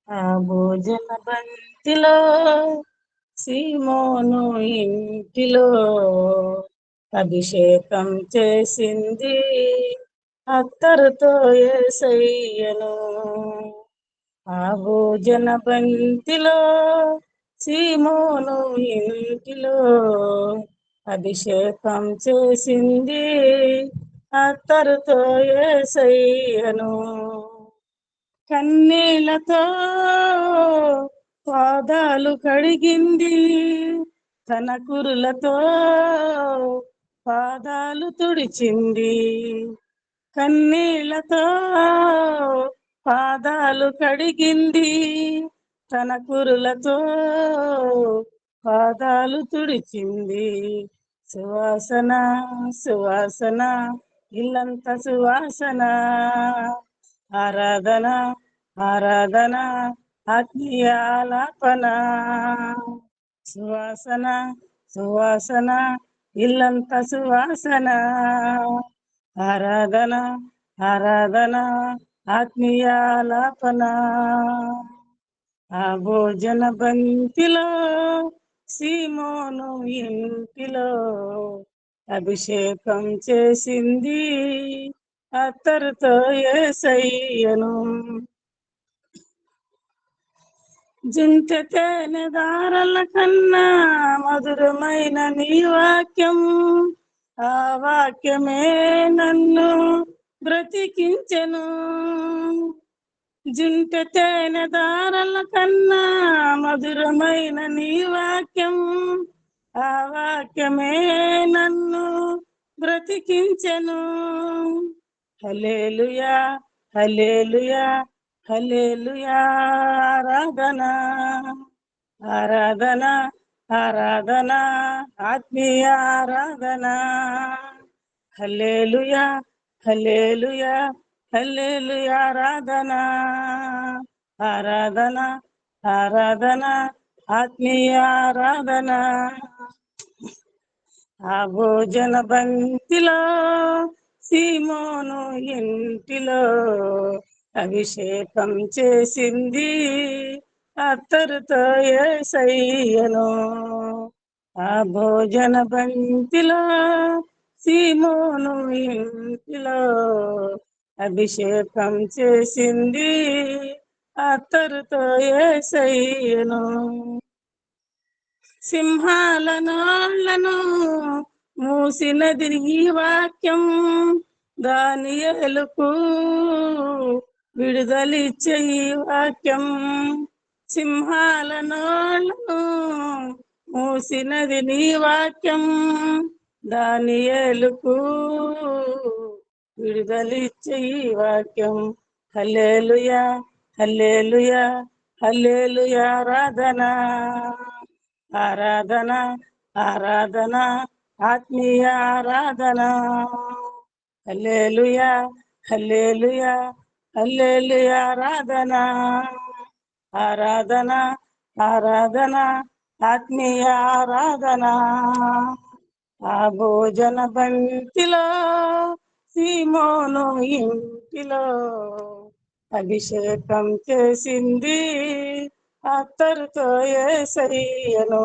ఆ భోజన బంతిలో సీమోను ఇంటిలో అభిషేకం చేసింది అత్తరుతో యేసయ్యను. ఆ భోజన బంతిలో సీమోను ఇంటిలో అభిషేకం చేసింది అత్తరుతో యేసయ్యను. కన్నీళ్లతో పాదాలు కడిగింది, తన కురులతో పాదాలు తుడిచింది. కన్నీళ్లతో పాదాలు కడిగింది, తన కురులతో పాదాలు తుడిచింది. సువాసన సువాసన ఇల్లంత సువాసన, ఆరాధన ఆరాధన ఆత్మీయ ఆలాపన. సువాసన సువాసన ఇల్లంత సువాసన, ఆరాధన ఆరాధన ఆత్మీయ ఆలాపన. ఆ భోజన బంతిలో సీమోను ఇంటిలో అభిషేకం చేసింది అత్తరుతో యేసయ్యను. జింక తేనె దారల కన్నా మధురమైన నీ వాక్యం, ఆ వాక్యమే నన్ను బ్రతికించెను. జింక తేనె దారల కన్నా మధురమైన నీ వాక్యం, ఆ వాక్యమే నన్ను బ్రతికించెను. హల్లెలూయా హల్లెలూయా హల్లెలూయా, ఆరాధన ఆరాధన ఆరాధన ఆత్మీయ ఆరాధన. హల్లెలూయా హల్లెలూయా హల్లెలూయా, ఆరాధన ఆరాధన ఆరాధన ఆత్మీయ ఆరాధన. ఆ భోజన బంతిలో సీమోను ఇంటిలో అభిషేకం చేసింది అత్తరుతో యేసయ్యను. ఆ భోజన బంతిలో సీమోను ఇంటిలో అభిషేకం చేసింది అత్తరుతో యేసయ్యను. సింహాల నోళ్లను మూసినది ఈ వాక్యం, దానియేలుకు విడుదలిచ్చే ఈ వాక్యం. సింహాల నోళ్లను మూసినది నీ వాక్యం, దానియేలుకు విడుదలిచ్చే ఈ వాక్యం. హల్లెలూయా హల్లెలూయా హల్లెలూయా, ఆరాధన ఆరాధన ఆరాధన ఆత్మీయ ఆరాధన. హల్లెలూయా హల్లెలూయా హల్లెలూయా, ఆరాధన ఆరాధన ఆరాధన ఆత్మీయ ఆరాధన. ఆ భోజన బంతిలో సీమోను ఇంటిలో అభిషేకం చేసింది అత్తరుతో యేసయ్యను.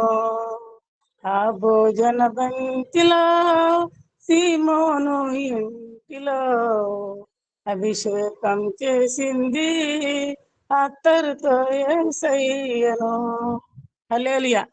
ఆ భోజన బంతిలో సీమోను ఇంటిలో అభిషేకం చేసింది అత్తరుతో యేసయ్యను. హల్లెలూయా.